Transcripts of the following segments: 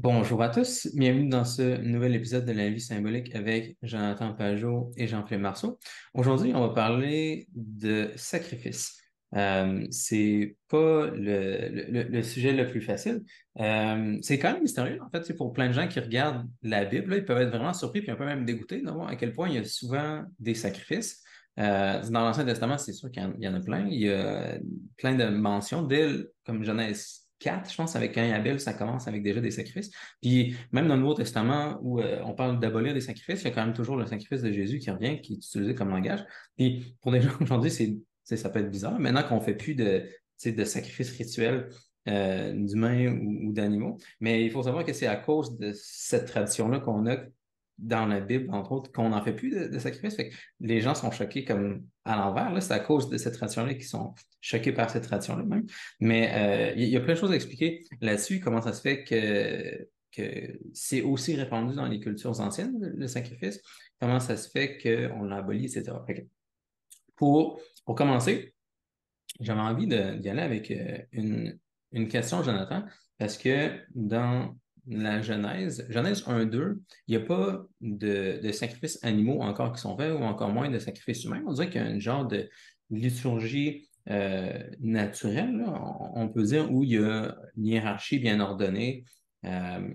Bonjour à tous, bienvenue dans ce nouvel épisode de La vie symbolique avec Jonathan Pajot et Jean-Philippe Marceau. Aujourd'hui, on va parler de sacrifice. C'est pas le sujet le plus facile. C'est quand même mystérieux, en fait, c'est pour plein de gens qui regardent la Bible, là, ils peuvent être vraiment surpris puis un peu même dégoûtés de voir à quel point il y a souvent des sacrifices. Dans l'Ancien Testament, c'est sûr qu'il y en a plein. Il y a plein de mentions comme Genèse 4, je pense, avec Caïn et Abel, ça commence avec déjà des sacrifices. Puis même dans le Nouveau Testament, où on parle d'abolir des sacrifices, il y a quand même toujours le sacrifice de Jésus qui revient, qui est utilisé comme langage. Puis pour des gens aujourd'hui, ça peut être bizarre. Maintenant qu'on fait plus de sacrifices rituels d'humains ou d'animaux. Mais il faut savoir que c'est à cause de cette tradition-là qu'on a dans la Bible, entre autres, qu'on n'en fait plus de sacrifices. Fait que les gens sont choqués comme à l'envers. Là, c'est à cause de cette tradition-là qu'ils sont choqués par cette tradition-là même. Mais il y a plein de choses à expliquer là-dessus. Comment ça se fait que c'est aussi répandu dans les cultures anciennes, le sacrifice? Comment ça se fait qu'on l'a aboli, etc. Fait que pour commencer, j'avais envie d'y aller avec une question, Jonathan, parce que dans la Genèse 1-2, il n'y a pas de sacrifices animaux encore qui sont faits ou encore moins de sacrifices humains. On dirait qu'il y a un genre de liturgie naturelle, là, on peut dire, où il y a une hiérarchie bien ordonnée. euh,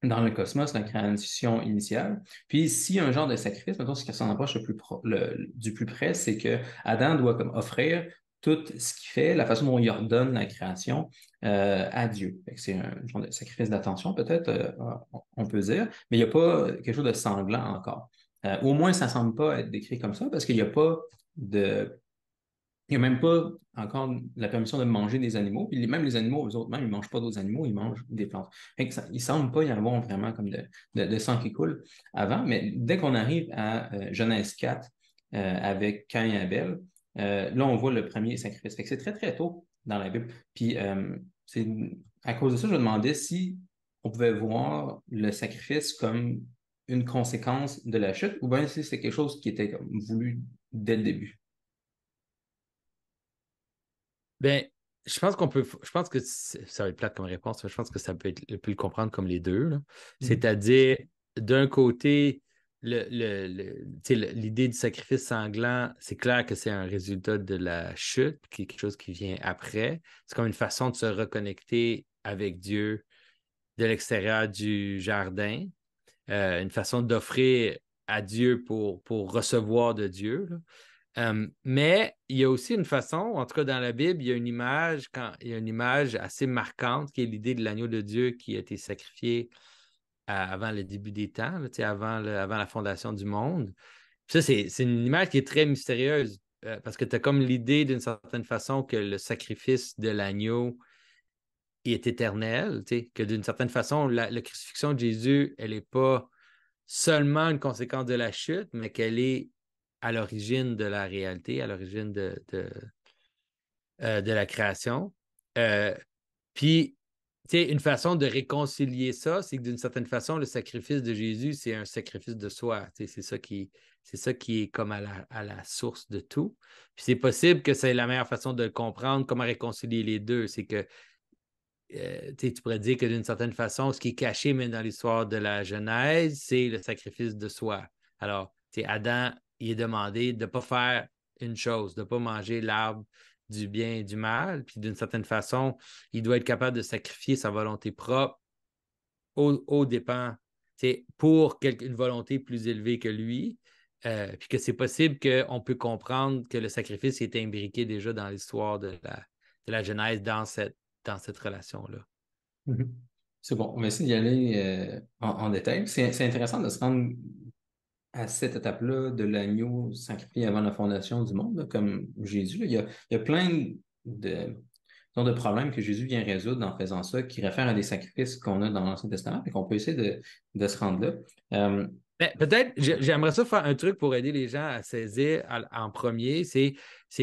dans le cosmos, la création initiale. Puis, s'il y a un genre de sacrifice, maintenant, ce qui s'en approche du plus près, c'est que Adam doit comme offrir tout ce qu'il fait, la façon dont il ordonne la création à Dieu. Fait que c'est un genre de sacrifice d'attention, peut-être, on peut dire, mais il n'y a pas quelque chose de sanglant encore. Au moins, ça ne semble pas être décrit comme ça parce qu'il n'y a pas de il n'y a même pas encore la permission de manger des animaux. Puis même les animaux, eux autres, même, ils ne mangent pas d'autres animaux, ils mangent des plantes. Fait que il ne semble pas y avoir vraiment comme de sang qui coule avant. Mais dès qu'on arrive à Genèse 4, avec Caïn et Abel, là, on voit le premier sacrifice. Fait que c'est très, très tôt dans la Bible. Puis c'est à cause de ça, je me demandais si on pouvait voir le sacrifice comme une conséquence de la chute ou bien si c'est quelque chose qui était comme voulu dès le début. Ben, je pense que ça va être plate comme réponse, mais je pense que ça peut être, on peut le comprendre comme les deux, là. Mhm. C'est-à-dire, d'un côté, tu sais, l'idée du sacrifice sanglant, c'est clair que c'est un résultat de la chute, qui est quelque chose qui vient après. C'est comme une façon de se reconnecter avec Dieu de l'extérieur du jardin, une façon d'offrir à Dieu pour recevoir de Dieu, là. Mais il y a aussi une façon, en tout cas dans la Bible, il y a une image assez marquante qui est l'idée de l'agneau de Dieu qui a été sacrifié avant le début des temps, là, tu sais, avant la fondation du monde. Puis ça, c'est une image qui est très mystérieuse parce que tu as comme l'idée d'une certaine façon que le sacrifice de l'agneau est éternel, tu sais, que d'une certaine façon, la crucifixion de Jésus, elle n'est pas seulement une conséquence de la chute, mais qu'elle est à l'origine de la réalité, à l'origine de la création. Euh, Puis, tu sais, une façon de réconcilier ça, c'est que d'une certaine façon, le sacrifice de Jésus, c'est un sacrifice de soi. Tu sais, c'est ça qui est comme à la source de tout. Puis c'est possible que c'est la meilleure façon de comprendre comment réconcilier les deux. C'est que tu pourrais dire que d'une certaine façon, ce qui est caché même dans l'histoire de la Genèse, c'est le sacrifice de soi. Alors, Adam, il est demandé de ne pas faire une chose, de ne pas manger l'arbre du bien et du mal. Puis d'une certaine façon, il doit être capable de sacrifier sa volonté propre aux dépens, pour une volonté plus élevée que lui. Puis que c'est possible qu'on peut comprendre que le sacrifice est imbriqué déjà dans l'histoire de la Genèse dans cette relation-là. Mhm. C'est bon, on va essayer d'y aller en détail. C'est intéressant de se rendre à cette étape-là de l'agneau sacrifié avant la fondation du monde, là, comme Jésus. Là. Il y a plein de, de problèmes que Jésus vient résoudre en faisant ça, qui réfèrent à des sacrifices qu'on a dans l'Ancien Testament, et qu'on peut essayer de se rendre là. Euh, Mais peut-être, j'aimerais ça faire un truc pour aider les gens à saisir en premier, c'est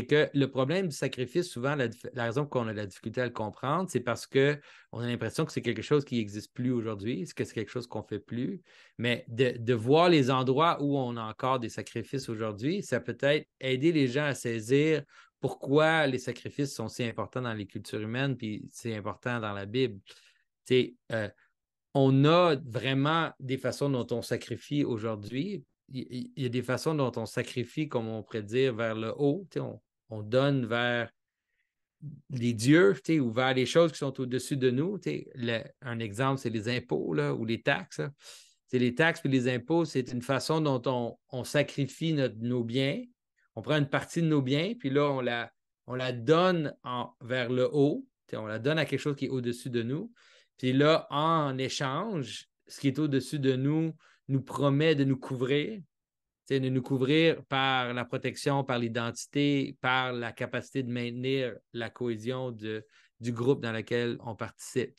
que le problème du sacrifice, souvent, la raison qu'on a de la difficulté à le comprendre, c'est parce que on a l'impression que c'est quelque chose qui n'existe plus aujourd'hui, que c'est quelque chose qu'on fait plus. Mais de voir les endroits où on a encore des sacrifices aujourd'hui, ça peut-être aider les gens à saisir pourquoi les sacrifices sont si importants dans les cultures humaines, puis c'est important dans la Bible. Tu sais, on a vraiment des façons dont on sacrifie aujourd'hui. Il y a des façons dont on sacrifie, comme on pourrait dire, vers le haut. On donne vers les dieux ou vers les choses qui sont au-dessus de nous. Un exemple, c'est les impôts là, ou les taxes. Là. Les taxes et les impôts, c'est une façon dont on sacrifie nos biens. On prend une partie de nos biens, puis là, on la donne vers le haut. On la donne à quelque chose qui est au-dessus de nous. Puis là, en échange, ce qui est au-dessus de nous promet de nous couvrir, de nous couvrir par la protection, par l'identité, par la capacité de maintenir la cohésion du groupe dans lequel on participe.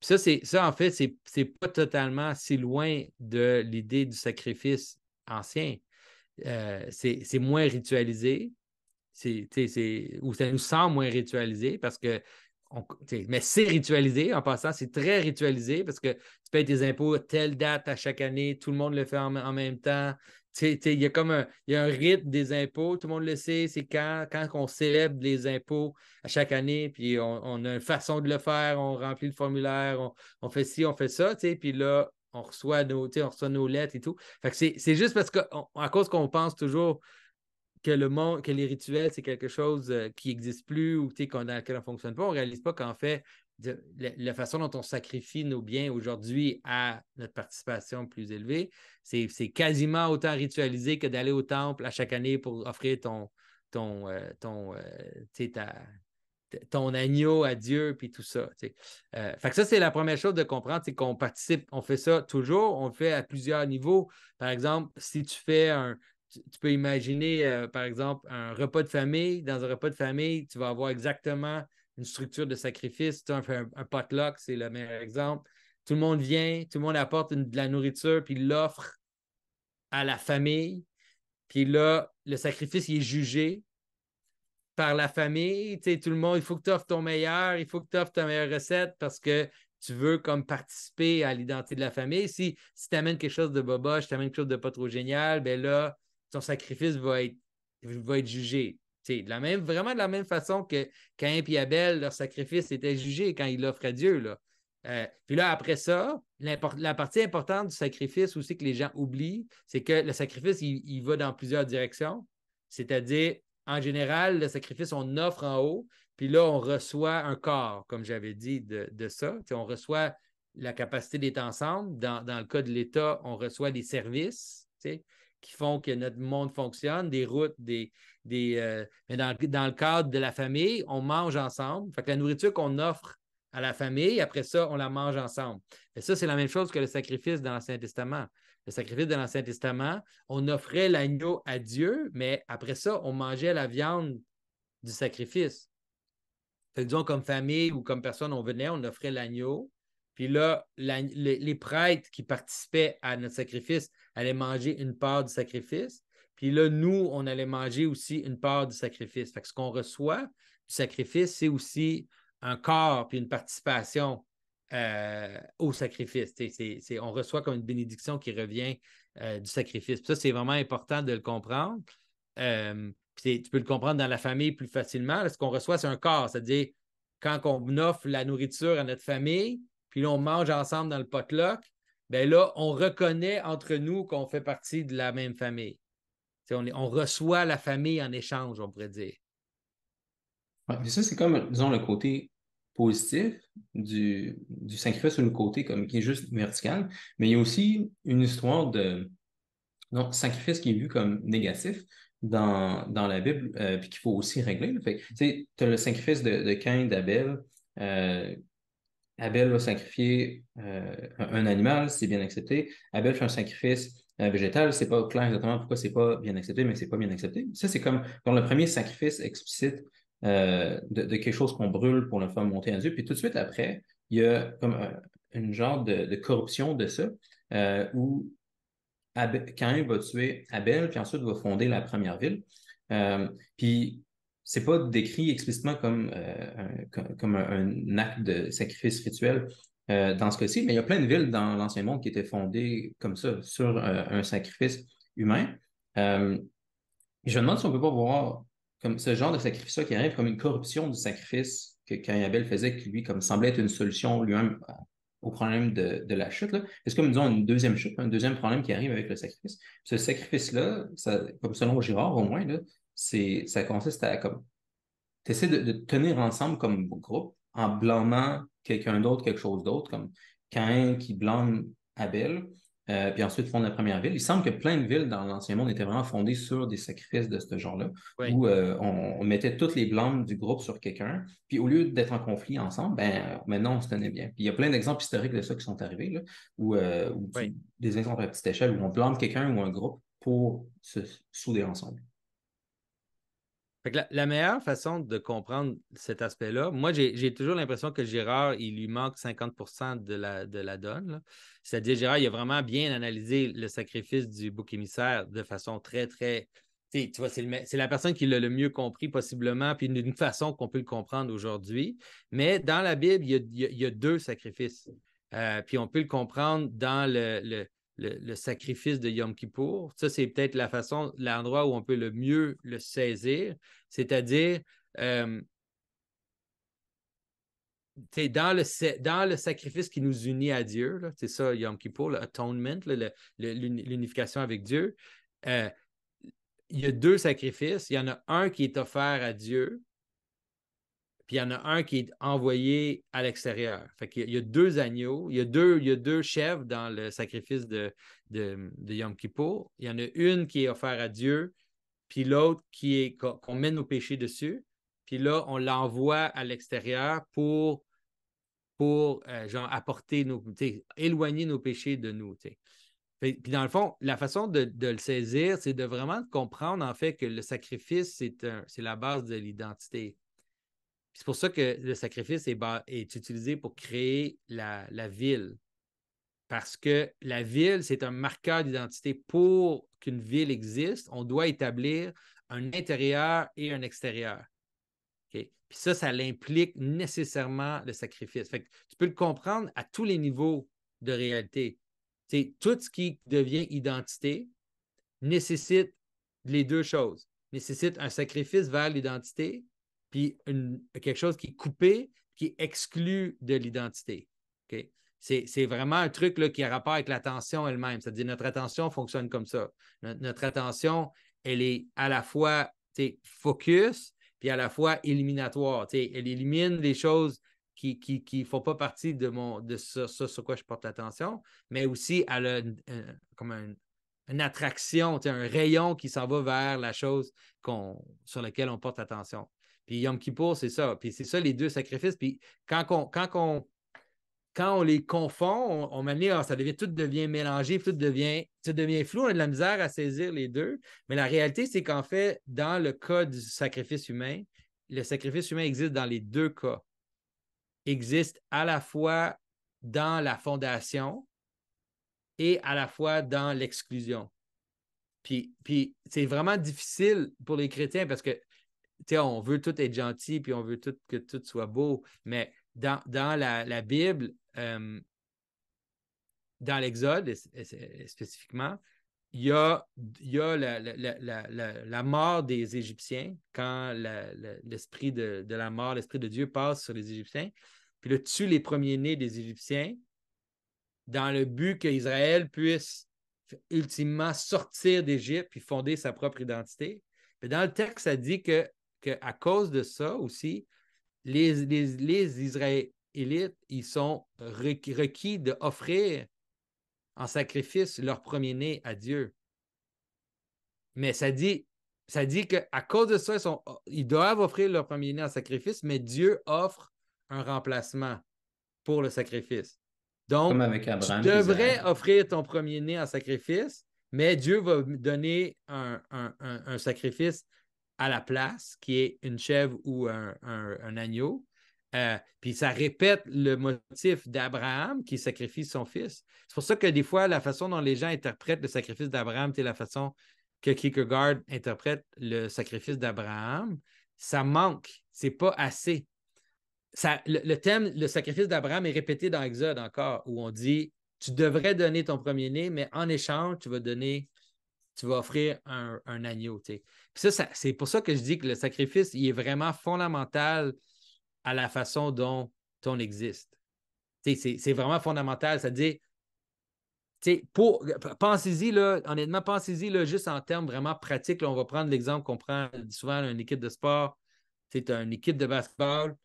Ça, en fait, c'est pas totalement si loin de l'idée du sacrifice ancien. C'est moins ritualisé, ou ça nous semble moins ritualisé parce que mais c'est ritualisé en passant, c'est très ritualisé parce que tu payes tes impôts à telle date à chaque année, tout le monde le fait en même temps. Il y a comme il y a un rythme des impôts, tout le monde le sait, c'est quand on célèbre les impôts à chaque année, puis on a une façon de le faire, on remplit le formulaire, on fait ci, on fait ça, puis là, on reçoit nos lettres et tout. Fait que c'est juste parce qu'à cause qu'on pense toujours que les rituels, c'est quelque chose qui n'existe plus ou dans lequel on ne fonctionne pas, on ne réalise pas qu'en fait, la façon dont on sacrifie nos biens aujourd'hui à notre participation plus élevée, c'est quasiment autant ritualisé que d'aller au temple à chaque année pour offrir ton agneau à Dieu, puis tout ça. Fait que ça, c'est la première chose de comprendre, c'est qu'on participe, on fait ça toujours, on le fait à plusieurs niveaux. Par exemple, si tu fais tu peux imaginer, par exemple, un repas de famille. Dans un repas de famille, tu vas avoir exactement une structure de sacrifice. Tu fais un potluck, c'est le meilleur exemple. Tout le monde vient, tout le monde apporte de la nourriture, puis l'offre à la famille. Puis là, le sacrifice, il est jugé par la famille. Tout le monde, il faut que tu offres ton meilleur, il faut que tu offres ta meilleure recette parce que tu veux comme participer à l'identité de la famille. Si tu amènes quelque chose de boboche, tu amènes quelque chose de pas trop génial, ben là, ton sacrifice va être jugé. Vraiment de la même façon que Caïn et Abel, leur sacrifice était jugé quand ils l'offrent à Dieu. Là. Puis là, après ça, la partie importante du sacrifice aussi que les gens oublient, c'est que le sacrifice, il va dans plusieurs directions. C'est-à-dire, en général, le sacrifice, on offre en haut, puis là, on reçoit un corps, comme j'avais dit, de ça. On reçoit la capacité d'être ensemble. Dans le cas de l'État, on reçoit des services qui font que notre monde fonctionne, des routes, mais dans le cadre de la famille, on mange ensemble. Fait que la nourriture qu'on offre à la famille, après ça, on la mange ensemble. Et ça, c'est la même chose que le sacrifice dans l'Ancien Testament. Le sacrifice de l'Ancien Testament, on offrait l'agneau à Dieu, mais après ça, on mangeait la viande du sacrifice. Fait que, disons, comme famille ou comme personne, on venait, on offrait l'agneau. Puis là, les prêtres qui participaient à notre sacrifice allaient manger une part du sacrifice. Puis là, nous, on allait manger aussi une part du sacrifice. Fait que ce qu'on reçoit du sacrifice, c'est aussi un corps puis une participation au sacrifice. On reçoit comme une bénédiction qui revient du sacrifice. Puis ça, c'est vraiment important de le comprendre. Tu peux le comprendre dans la famille plus facilement. Là, ce qu'on reçoit, c'est un corps. C'est-à-dire, quand on offre la nourriture à notre famille, puis là, on mange ensemble dans le potluck, bien là, on reconnaît entre nous qu'on fait partie de la même famille. On reçoit la famille en échange, on pourrait dire. Ouais, puis ça, c'est comme, disons, le côté positif du sacrifice ou le côté comme qui est juste vertical, mais il y a aussi une histoire de non, sacrifice qui est vu comme négatif dans la Bible, puis qu'il faut aussi régler. Là. Fait que, tu sais, tu as le sacrifice de Caïn, d'Abel. Euh, Abel va sacrifier un animal, c'est bien accepté. Abel fait un sacrifice végétal, c'est pas clair exactement pourquoi c'est pas bien accepté, mais c'est pas bien accepté. Ça, c'est comme le premier sacrifice explicite de quelque chose qu'on brûle pour le faire monter à Dieu. Puis tout de suite après, il y a comme une genre de corruption de ça, où Caïn va tuer Abel, puis ensuite va fonder la première ville. Puis c'est pas décrit explicitement comme un acte de sacrifice rituel dans ce cas-ci, mais il y a plein de villes dans l'Ancien Monde qui étaient fondées comme ça, sur un sacrifice humain. Euh, je me demande si on peut pas voir comme ce genre de sacrifice-là qui arrive comme une corruption du sacrifice que Caïn et Abel faisait, qui lui comme semblait être une solution lui-même au problème de la chute, là. C'est comme, disons, une deuxième chute, un deuxième problème qui arrive avec le sacrifice. Ce sacrifice-là, comme selon Girard au moins, là, ça consiste à comme tu essaies de te tenir ensemble comme groupe en blâmant quelqu'un d'autre, quelque chose d'autre, comme Caïn qui blâme Abel, puis ensuite fondent la première ville. Il semble que plein de villes dans l'Ancien Monde étaient vraiment fondées sur des sacrifices de ce genre-là, Oui. où on mettait toutes les blâmes du groupe sur quelqu'un, puis au lieu d'être en conflit ensemble, ben maintenant on se tenait bien. Puis il y a plein d'exemples historiques de ça qui sont arrivés, là, Oui. des exemples à petite échelle où on blâme quelqu'un ou un groupe pour se souder ensemble. Fait que la meilleure façon de comprendre cet aspect-là, moi, j'ai toujours l'impression que Gérard, il lui manque 50% de la donne, là. C'est-à-dire, Gérard, il a vraiment bien analysé le sacrifice du bouc émissaire de façon très, très. Tu vois, c'est la personne qui l'a le mieux compris possiblement, puis d'une façon qu'on peut le comprendre aujourd'hui. Mais dans la Bible, il y a deux sacrifices. Puis on peut le comprendre dans le sacrifice de Yom Kippour. Ça, c'est peut-être l'endroit où on peut le mieux le saisir. C'est-à-dire, euh, dans le sacrifice qui nous unit à Dieu, c'est ça, Yom Kippur, l'atonement, l'unification avec Dieu, euh, il y a deux sacrifices. Il y en a un qui est offert à Dieu, puis il y en a un qui est envoyé à l'extérieur. Fait qu'il y a deux agneaux, il y a deux chèvres dans le sacrifice de Yom Kippur. Il y en a une qui est offerte à Dieu, puis l'autre qu'on met nos péchés dessus. Puis là, on l'envoie à l'extérieur pour genre apporter éloigner nos péchés de nous. Puis dans le fond, la façon de le saisir, c'est de vraiment comprendre en fait que le sacrifice, c'est la base de l'identité. C'est pour ça que le sacrifice est utilisé pour créer la ville. Parce que la ville, c'est un marqueur d'identité. Pour qu'une ville existe, on doit établir un intérieur et un extérieur. Okay? Puis ça l'implique nécessairement le sacrifice. Fait que tu peux le comprendre à tous les niveaux de réalité. Tout ce qui devient identité nécessite les deux choses. Nécessite un sacrifice vers l'identité, puis quelque chose qui est coupé, qui est exclu de l'identité. Okay? C'est vraiment un truc là, qui a rapport avec l'attention elle-même. C'est-à-dire notre attention fonctionne comme ça. Notre attention, elle est à la fois focus, puis à la fois éliminatoire. Elle élimine les choses qui ne font pas partie de ça sur quoi je porte l'attention, mais aussi elle a comme une attraction, un rayon qui s'en va vers la chose sur laquelle on porte attention. Puis Yom Kippour, c'est ça. Puis c'est ça les deux sacrifices. Puis quand on les confond, tout devient mélangé, tout devient flou, on a de la misère à saisir les deux. Mais la réalité, c'est qu'en fait, dans le cas du sacrifice humain, le sacrifice humain existe dans les deux cas. Il existe à la fois dans la fondation et à la fois dans l'exclusion. Puis c'est vraiment difficile pour les chrétiens parce que on veut tout être gentil, puis on veut que tout soit beau, mais dans la Bible, dans l'Exode spécifiquement, il y a la mort des Égyptiens quand l'esprit de la mort, l'esprit de Dieu passe sur les Égyptiens, puis le tue les premiers-nés des Égyptiens dans le but qu'Israël puisse ultimement sortir d'Égypte puis fonder sa propre identité. Mais dans le texte, ça dit qu'à cause de ça aussi, les Israélites, ils sont requis d'offrir en sacrifice leur premier-né à Dieu. Mais ça dit qu'à cause de ça, ils doivent offrir leur premier-né en sacrifice, mais Dieu offre un remplacement pour le sacrifice. Comme Donc, avec tu Abraham et devrais Isaac. offrir ton premier-né en sacrifice, mais Dieu va donner un sacrifice à la place, qui est une chèvre ou un agneau. Puis ça répète le motif d'Abraham qui sacrifie son fils. C'est pour ça que des fois, la façon dont les gens interprètent le sacrifice d'Abraham, c'est la façon que Kierkegaard interprète le sacrifice d'Abraham, ça manque. C'est pas assez. Le thème, le sacrifice d'Abraham est répété dans Exode encore, où on dit tu devrais donner ton premier-né, mais en échange, tu vas offrir un agneau. Puis ça, c'est pour ça que je dis que le sacrifice, il est vraiment fondamental à la façon dont on existe. C'est vraiment fondamental. C'est-à-dire, pensez-y, là, honnêtement, pensez-y là, juste en termes vraiment pratiques. Là, on va prendre l'exemple qu'on prend souvent une équipe de sport. C'est une équipe de basketball.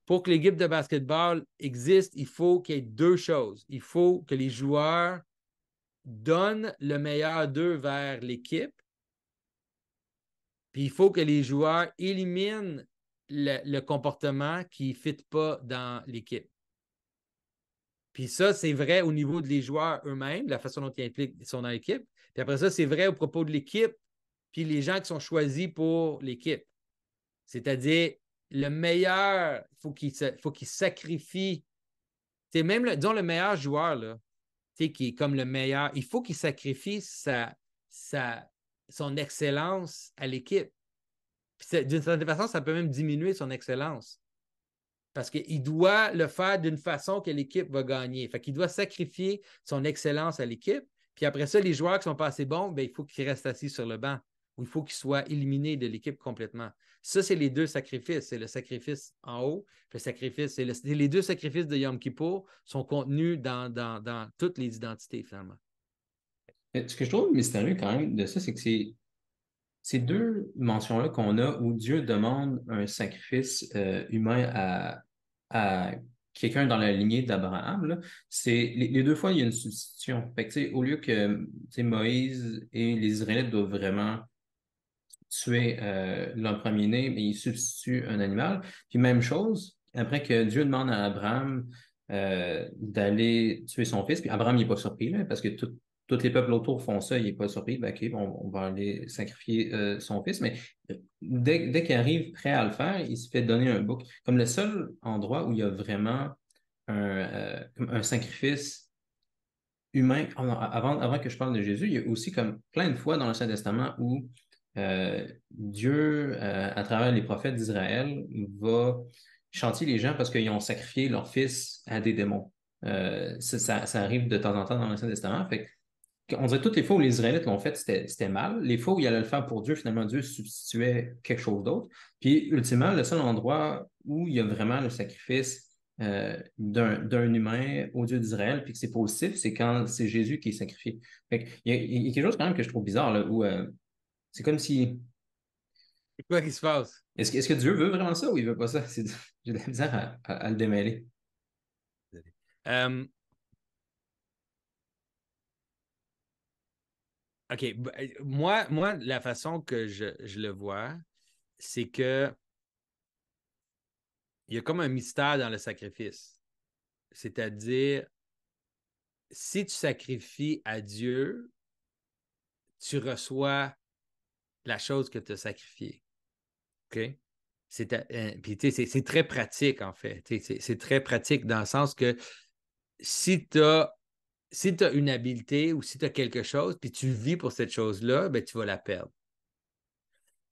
Pour que l'équipe de basketball existe, il faut qu'il y ait deux choses. Il faut que les joueurs donnent le meilleur d'eux vers l'équipe. Puis il faut que les joueurs éliminent le comportement qui ne fit pas dans l'équipe. Puis ça, c'est vrai au niveau des joueurs eux-mêmes, la façon dont ils sont dans l'équipe. Puis après ça, c'est vrai au propos de l'équipe, puis les gens qui sont choisis pour l'équipe. C'est-à-dire, le meilleur, il faut qu'il sacrifie. Même, disons, le meilleur joueur, là, qui est comme le meilleur, il faut qu'il sacrifie son excellence à l'équipe. D'une certaine façon, ça peut même diminuer son excellence. Parce qu'il doit le faire d'une façon que l'équipe va gagner. Fait qu'il doit sacrifier son excellence à l'équipe. Puis après ça, les joueurs qui sont pas assez bons, ben, il faut qu'ils restent assis sur le banc ou il faut qu'ils soient éliminés de l'équipe complètement. Ça, c'est les deux sacrifices. C'est le sacrifice en haut, le sacrifice, les deux sacrifices de Yom Kippour sont contenus dans toutes les identités, finalement. Ce que je trouve mystérieux quand même de ça, c'est que ces deux mentions-là qu'on a où Dieu demande un sacrifice humain à quelqu'un dans la lignée d'Abraham, là, c'est les deux fois, il y a une substitution. Fait que, tu sais, au lieu que tu sais, Moïse et les Israélites doivent vraiment tuer leur premier-né, mais ils substituent un animal. Puis même chose, après que Dieu demande à Abraham d'aller tuer son fils, puis Abraham n'est pas surpris, là, parce que tous les peuples autour font ça, il n'est pas surpris, ben, OK, on va aller sacrifier son fils, mais dès qu'il arrive prêt à le faire, il se fait donner un bouc. Comme le seul endroit où il y a vraiment comme un sacrifice humain, avant que je parle de Jésus, il y a aussi comme plein de fois dans l'Ancien Testament où Dieu, à travers les prophètes d'Israël, va chanter les gens parce qu'ils ont sacrifié leur fils à des démons. Ça arrive de temps en temps dans l'Ancien Testament. Fait on dirait que toutes les fois où les Israélites l'ont fait, c'était mal. Les fois où ils allaient le faire pour Dieu, finalement, Dieu substituait quelque chose d'autre. Puis, ultimement, le seul endroit où il y a vraiment le sacrifice d'un humain au Dieu d'Israël, puis que c'est positif, c'est quand c'est Jésus qui est sacrifié. Fait il y a quelque chose quand même que je trouve bizarre, là, où c'est comme si... C'est quoi qui se passe? Est-ce que Dieu veut vraiment ça ou il veut pas ça? J'ai de la misère à le démêler. Euh, OK. Moi, la façon que je le vois, c'est que il y a comme un mystère dans le sacrifice. C'est-à-dire, si tu sacrifies à Dieu, tu reçois la chose que tu as sacrifiée. OK? Puis, c'est très pratique, en fait. C'est très pratique dans le sens que si tu as, si tu une habileté ou si tu as quelque chose, puis tu vis pour cette chose-là, ben, tu vas la perdre.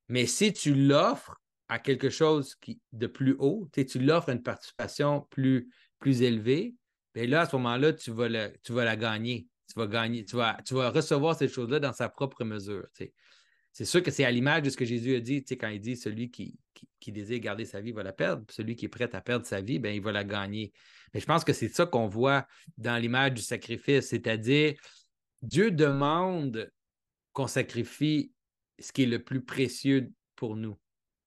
Mais si tu l'offres à quelque chose de plus haut, tu l'offres à une participation plus élevée, bien là, à ce moment-là, tu vas la gagner. Tu vas gagner, tu vas recevoir cette chose-là dans sa propre mesure. C'est sûr que c'est à l'image de ce que Jésus a dit, quand il dit celui qui désire garder sa vie va la perdre, puis celui qui est prêt à perdre sa vie, ben, il va la gagner. Mais je pense que c'est ça qu'on voit dans l'image du sacrifice, c'est-à-dire Dieu demande qu'on sacrifie ce qui est le plus précieux pour nous.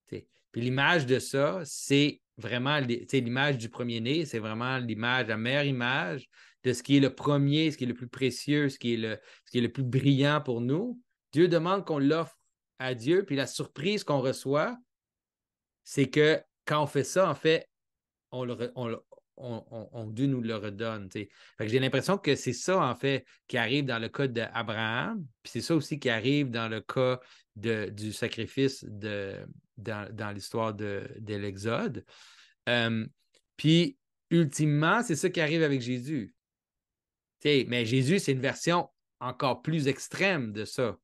T'sais. Puis l'image de ça, c'est vraiment l'image du premier-né, c'est vraiment l'image, la meilleure image de ce qui est le premier, ce qui est le plus précieux, ce qui est le plus brillant pour nous. Dieu demande qu'on l'offre à Dieu, puis la surprise qu'on reçoit, c'est que quand on fait ça, en fait, Dieu nous le redonne. Fait que j'ai l'impression que c'est ça, en fait, qui arrive dans le cas d'Abraham, puis c'est ça aussi qui arrive dans le cas du sacrifice dans l'histoire de l'Exode. Euh, puis, ultimement, c'est ça qui arrive avec Jésus. Mais Jésus, c'est une version encore plus extrême de ça.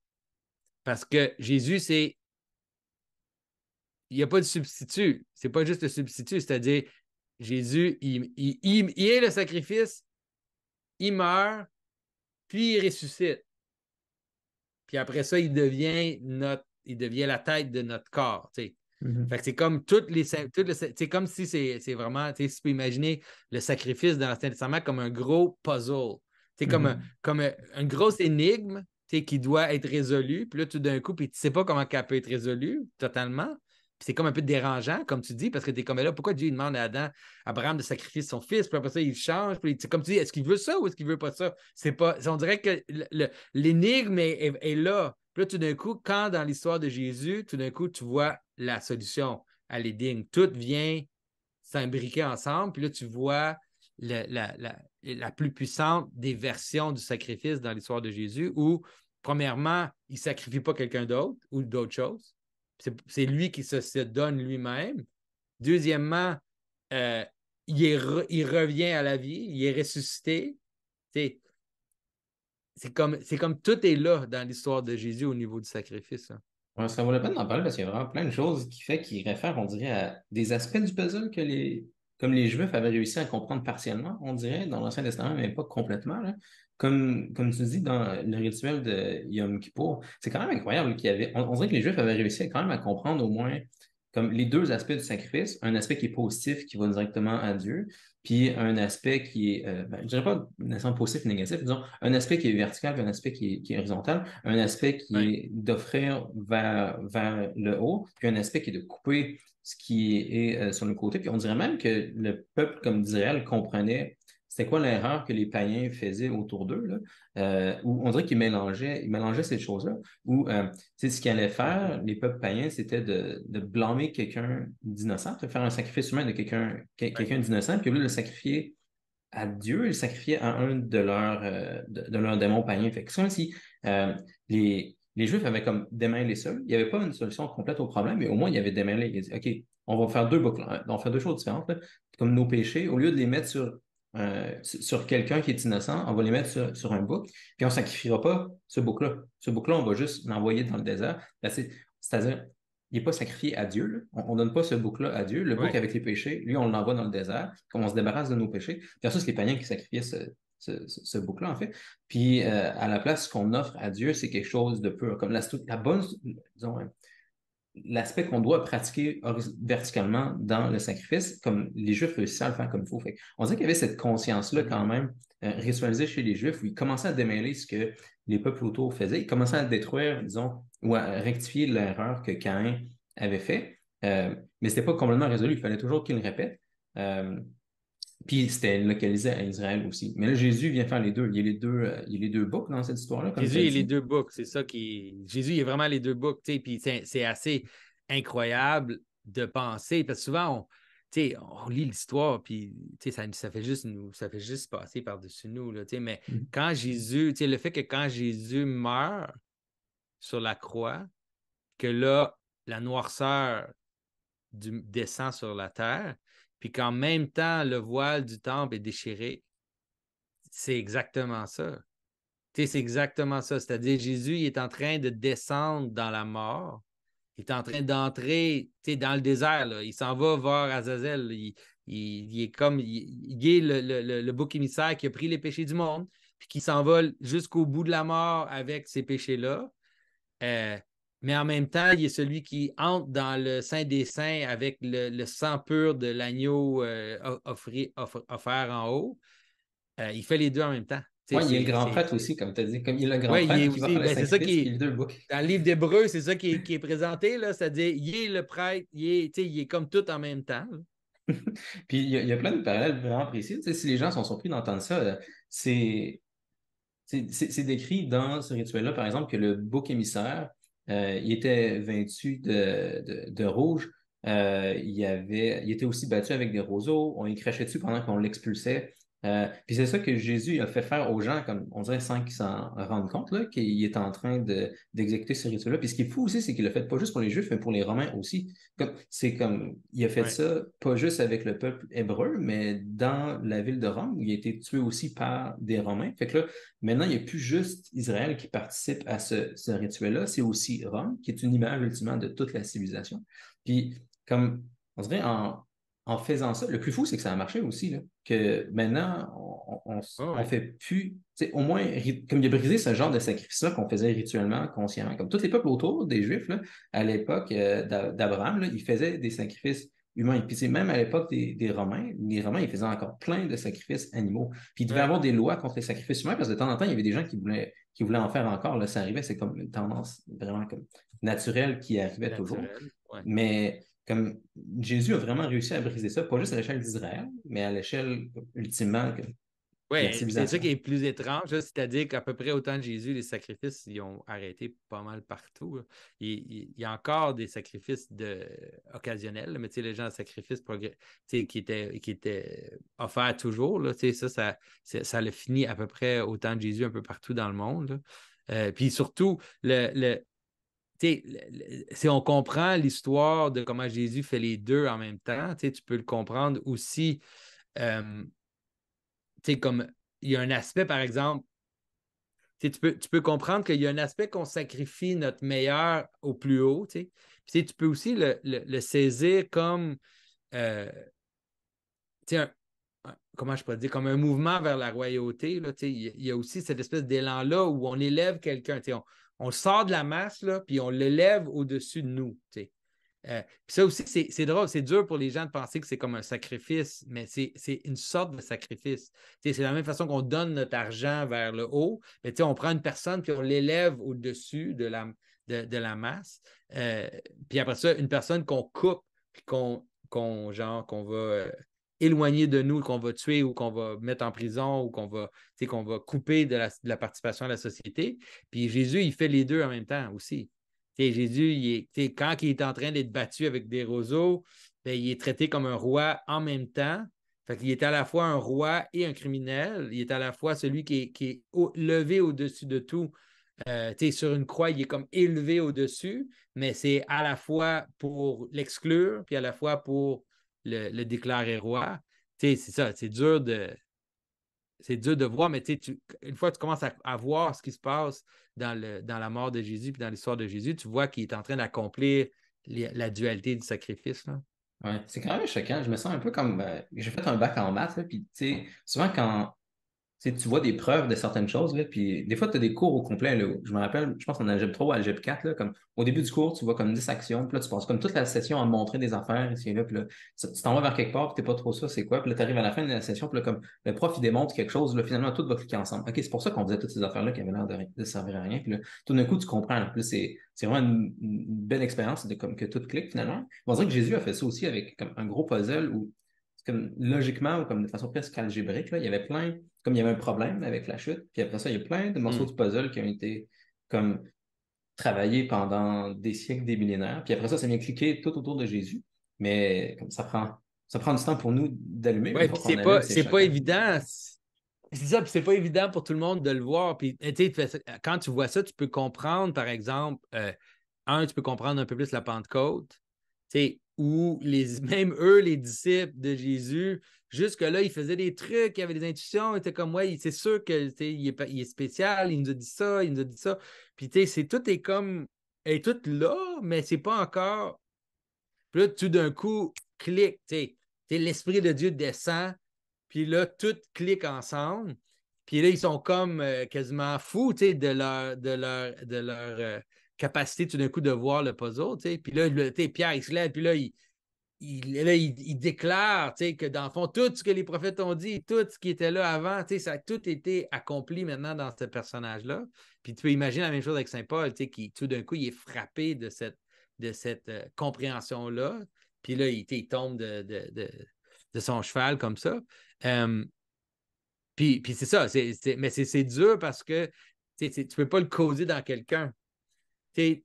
Parce que Jésus, il n'y a pas de substitut. C'est pas juste le substitut, c'est-à-dire Jésus, il est le sacrifice, il meurt, puis il ressuscite. Puis après ça, il devient la tête de notre corps. Mhm. Fait que c'est comme c'est comme si c'est vraiment, tu sais, si tu peux imaginer le sacrifice dans l'Ancien Testament comme un gros puzzle. C'est Mhm. comme une grosse énigme, tu sais, qui doit être résolue. Puis là, tout d'un coup, puis tu sais pas comment elle peut être résolue totalement. Puis c'est comme un peu dérangeant, comme tu dis, parce que tu es comme là, pourquoi Dieu demande à Abraham de sacrifier son fils, puis après ça, il change. Puis comme tu dis, est-ce qu'il veut ça ou est-ce qu'il veut pas ça? C'est pas. On dirait que l'énigme est là. Puis là, tout d'un coup, quand dans l'histoire de Jésus, tout d'un coup, tu vois la solution à l'énigme. Tout vient s'imbriquer ensemble. Puis là, tu vois la plus puissante des versions du sacrifice dans l'histoire de Jésus où, premièrement, il ne sacrifie pas quelqu'un d'autre ou d'autre chose. C'est lui qui se donne lui-même. Deuxièmement, euh, il revient à la vie, il est ressuscité. C'est comme tout est là dans l'histoire de Jésus au niveau du sacrifice, hein. Ouais, ça vaut la peine d'en parler parce qu'il y a vraiment plein de choses qui réfèrent, on dirait, à des aspects du puzzle comme les Juifs avaient réussi à comprendre partiellement, on dirait, dans l'Ancien Testament, mais pas complètement, là. Comme tu dis, dans le rituel de Yom Kippour, c'est quand même incroyable on dirait que les Juifs avaient réussi quand même à comprendre au moins comme les deux aspects du sacrifice, un aspect qui est positif, qui va directement à Dieu, puis un aspect qui est, je dirais pas nécessairement positif et négatif, disons, un aspect qui est vertical, puis un aspect qui est horizontal, un aspect qui Ouais. est d'offrir vers le haut, puis un aspect qui est de couper ce qui est sur le côté. Puis on dirait même que le peuple comme d'Israël comprenait c'était quoi l'erreur que les païens faisaient autour d'eux, là, où on dirait ils mélangeaient ces choses-là, où ce qu'ils allaient faire, les peuples païens, c'était de blâmer quelqu'un d'innocent, de faire un sacrifice humain de Ouais. quelqu'un d'innocent, puis au lieu de le sacrifier à Dieu, ils sacrifiaient à un de leurs démons païens. Fait que c'est comme si les Juifs avaient comme démêlé ça. Il n'y avait pas une solution complète au problème, mais au moins, ils avaient démêlé. Ils ont dit, OK, on va faire deux boucles. On va faire deux choses différentes, là. Comme nos péchés, au lieu de les mettre sur quelqu'un qui est innocent, on va les mettre sur un bouc, puis on ne sacrifiera pas ce bouc-là. Ce bouc-là, on va juste l'envoyer dans le désert. Ben, c'est-à-dire, il n'est pas sacrifié à Dieu, là. On ne donne pas ce bouc-là à Dieu. Le bouc Ouais. avec les péchés, lui, on l'envoie dans le désert, comme on se débarrasse de nos péchés. Puis ensuite, c'est les païens qui sacrifiaient ce bouc-là, en fait. Puis à la place, ce qu'on offre à Dieu, c'est quelque chose de pur. Comme la bonne, disons, l'aspect qu'on doit pratiquer verticalement dans le sacrifice, comme les Juifs réussissaient à le faire comme il faut. Fait on dirait qu'il y avait cette conscience-là quand Mhm. même ritualisée chez les Juifs où ils commençaient à démêler ce que les peuples autour faisaient. Ils commençaient à détruire, disons, ou à rectifier l'erreur que Caïn avait fait. Mais c'était pas complètement résolu. Il fallait toujours qu'il le répète. Euh, Puis c'était localisé à Israël aussi. Mais là, Jésus vient faire les deux. Il y a les deux boucs dans cette histoire-là, comme tu Jésus as est les dit. deux boucs, c'est ça qui. Jésus il est vraiment les deux boucs, tu sais, puis c'est assez incroyable de penser, parce que souvent, tu sais, on lit l'histoire, puis tu sais, ça fait juste passer par-dessus nous, là, tu sais, mais Mhm. quand Jésus, tu sais, le fait que quand Jésus meurt sur la croix, que là, la noirceur descend sur la terre, puis qu'en même temps, le voile du temple est déchiré, c'est exactement ça. Tu sais, c'est exactement ça. C'est-à-dire, Jésus, il est en train de descendre dans la mort. Il est en train d'entrer, tu sais, dans le désert, là. Il s'en va vers Azazel. Il est comme, il est le bouc émissaire qui a pris les péchés du monde, puis qui s'en va jusqu'au bout de la mort avec ces péchés-là. Euh, mais en même temps, il est celui qui entre dans le Saint des Saints avec le sang pur de l'agneau offert en haut. Il fait les deux en même temps. Tu Ouais, il y a le sais, grand prêtre aussi, comme tu as dit. Comme il y a le grand oui, il est prêtre qui va aussi, faire le ben c'est ça sacrifice, puis qui les deux boucs. dans le livre d'Hébreu, c'est ça qui est présenté, là, c'est-à-dire, il est le prêtre, il est comme tout en même temps, là. Puis il y a plein de parallèles vraiment précis. Tu sais, si les gens sont surpris d'entendre ça, c'est c'est décrit dans ce rituel-là, par exemple, que le bouc émissaire, il était vêtu de rouge. Il était aussi battu avec des roseaux. On y crachait dessus pendant qu'on l'expulsait. Puis c'est ça que Jésus a fait faire aux gens, comme on dirait, sans qu'ils s'en rendent compte, là, qu'il est en train d'exécuter ce rituel-là. Puis ce qui est fou aussi, c'est qu'il l'a fait pas juste pour les Juifs, mais pour les Romains aussi. C'est comme, il a fait Ouais. ça pas juste avec le peuple hébreu, mais dans la ville de Rome, où il a été tué aussi par des Romains. Fait que là, maintenant, il n'y a plus juste Israël qui participe à ce rituel-là, c'est aussi Rome, qui est une image ultimement de toute la civilisation. Puis, comme on dirait, en faisant ça, le plus fou, c'est que ça a marché aussi, là. Que maintenant, Ah on ouais. fait plus, tu sais, au moins, comme il a brisé ce genre de sacrifice-là qu'on faisait rituellement, consciemment, comme tous les peuples autour des Juifs, là, à l'époque d'Abraham, là, ils faisaient des sacrifices humains. Puis, tu sais, même à l'époque des Romains, les Romains, ils faisaient encore plein de sacrifices animaux. Puis, il devait y Ouais, avoir des lois contre les sacrifices humains parce que de temps en temps, il y avait des gens qui voulaient en faire encore, là. Ça arrivait, c'est comme une tendance vraiment comme naturelle qui arrivait toujours. naturel. Ouais. Mais comme Jésus a vraiment réussi à briser ça, pas juste à l'échelle d'Israël, mais à l'échelle ultimement de la Oui, c'est ça civilisation. qui est plus étrange, là, c'est-à-dire qu'à peu près au temps de Jésus, les sacrifices, ils ont arrêté pas mal partout, là. Il y a encore des sacrifices occasionnels, là, mais tu sais, les gens sacrifices tu sais, qui étaient offerts toujours, là, tu sais, ça l'a fini à peu près au temps de Jésus un peu partout dans le monde, là. Puis surtout, tu sais, si on comprend l'histoire de comment Jésus fait les deux en même temps, tu sais, tu peux le comprendre aussi. euh, Tu sais, comme il y a un aspect, par exemple, tu peux comprendre qu'il y a un aspect qu'on sacrifie notre meilleur au plus haut, tu sais. Puis, tu sais, tu peux aussi le saisir comme, euh, tu sais, comment je pourrais dire, comme un mouvement vers la royauté, là, tu sais. Il y a aussi cette espèce d'élan-là où on élève quelqu'un, tu sais, on le sort de la masse, là, puis on l'élève au-dessus de nous, tu sais. Puis ça aussi, c'est drôle, c'est dur pour les gens de penser que c'est comme un sacrifice, mais c'est une sorte de sacrifice. C'est de la même façon qu'on donne notre argent vers le haut, mais on prend une personne puis on l'élève au-dessus de la masse. Euh, Puis après ça, une personne qu'on coupe puis qu'on va éloigner de nous, qu'on va tuer ou qu'on va mettre en prison ou qu'on va couper de la participation à la société. Puis Jésus, il fait les deux en même temps aussi. Jésus, quand il est en train d'être battu avec des roseaux, ben, il est traité comme un roi en même temps. Fait qu'il est à la fois un roi et un criminel. Il est à la fois celui qui est levé au-dessus de tout. Sur une croix, il est comme élevé au-dessus, mais c'est à la fois pour l'exclure, puis à la fois pour le déclarer roi. C'est ça, c'est dur de voir, mais une fois que tu commences à voir ce qui se passe dans la mort de Jésus puis dans l'histoire de Jésus, tu vois qu'il est en train d'accomplir la dualité du sacrifice, là. Ouais, c'est quand même choquant. Je me sens un peu comme j'ai fait un bac en maths, là, puis tu sais, souvent quand tu sais, tu vois des preuves de certaines choses, là, puis des fois, tu as des cours au complet. Là, je me rappelle, je pense en algèbre 3 ou algèbre 4, là, comme au début du cours, tu vois comme 10 actions, puis là, tu passes comme toute la session à montrer des affaires, ici et là, puis là, tu t'en vas vers quelque part, puis t'es pas trop ça, c'est quoi, puis là, tu arrives à la fin de la session, puis là, comme le prof, il démontre quelque chose, là, finalement, tout va cliquer ensemble. OK, c'est pour ça qu'on faisait toutes ces affaires-là qui avaient l'air de servir à rien, puis là, tout d'un coup, tu comprends. Là, puis là, c'est vraiment une belle expérience de comme que tout clique, finalement. On dirait que Jésus a fait ça aussi avec comme un gros puzzle où, c'est comme logiquement ou comme de façon presque algébrique, là, il y avait plein comme il y avait un problème avec la chute, puis après ça, il y a plein de morceaux Hmm. du puzzle qui ont été comme travaillés pendant des siècles, des millénaires, puis après ça vient cliquer tout autour de Jésus, mais comme ça prend du temps pour nous d'allumer, mais une Ouais, fois puis qu'on c'est allume, pas, c'est c'est pas choquant. évident. C'est ça, puis c'est pas évident pour tout le monde de le voir. Puis, quand tu vois ça, tu peux comprendre, par exemple, tu peux comprendre un peu plus la Pentecôte, où même eux, les disciples de Jésus, jusque-là, ils faisaient des trucs, ils avaient des intuitions, ils étaient comme, ouais, c'est sûr que il est spécial, il nous a dit ça, il nous a dit ça. Puis, tout est comme, est tout là, mais c'est pas encore. Puis là, tout d'un coup, clic, l'Esprit de Dieu descend, puis là, tout clique ensemble. Puis là, ils sont comme quasiment fous, de leur capacité tout d'un coup de voir le puzzle, Puis là, Pierre, il se lève, puis là, il déclare, que dans le fond, tout ce que les prophètes ont dit, tout ce qui était là avant, ça a tout été accompli maintenant dans ce personnage-là. Puis tu peux imaginer la même chose avec Saint Paul, qui tout d'un coup, il est frappé de cette compréhension-là. Puis là, il tombe de son cheval comme ça. Euh, puis c'est ça, mais c'est dur parce que tu ne peux pas le causer dans quelqu'un. Fait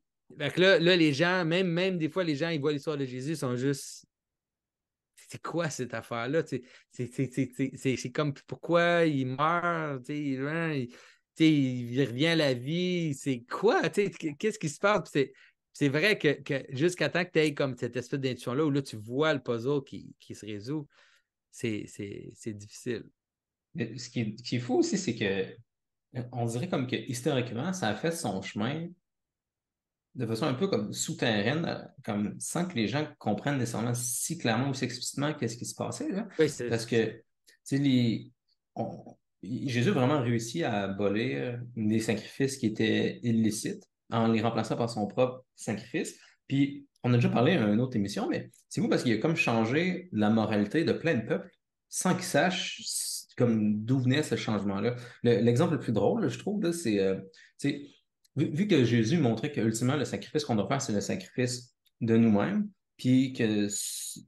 que là, les gens, même des fois, les gens, ils voient l'histoire de Jésus, ils sont juste. C'est quoi cette affaire-là? C'est comme pourquoi il meurt, il revient à la vie. C'est quoi? Qu'est-ce qui se passe? C'est vrai que jusqu'à temps que tu aies comme cette espèce d'intuition-là où là, tu vois le puzzle qui se résout, c'est difficile. Mais ce qui est fou aussi, c'est que on dirait comme que historiquement, ça a fait son chemin de façon un peu comme souterraine, comme sans que les gens comprennent nécessairement si clairement ou si explicitement qu'est-ce qui se passait, là. Oui, Parce que, tu sais, Jésus a vraiment réussi à abolir des sacrifices qui étaient illicites en les remplaçant par son propre sacrifice. Puis, on a déjà parlé à une autre émission, mais c'est vous parce qu'il a comme changé la moralité de plein de peuples sans qu'ils sachent comme d'où venait ce changement-là. L'exemple le plus drôle, je trouve, là, c'est, tu sais, vu que Jésus montrait que ultimement le sacrifice qu'on doit faire, c'est le sacrifice de nous-mêmes, puis que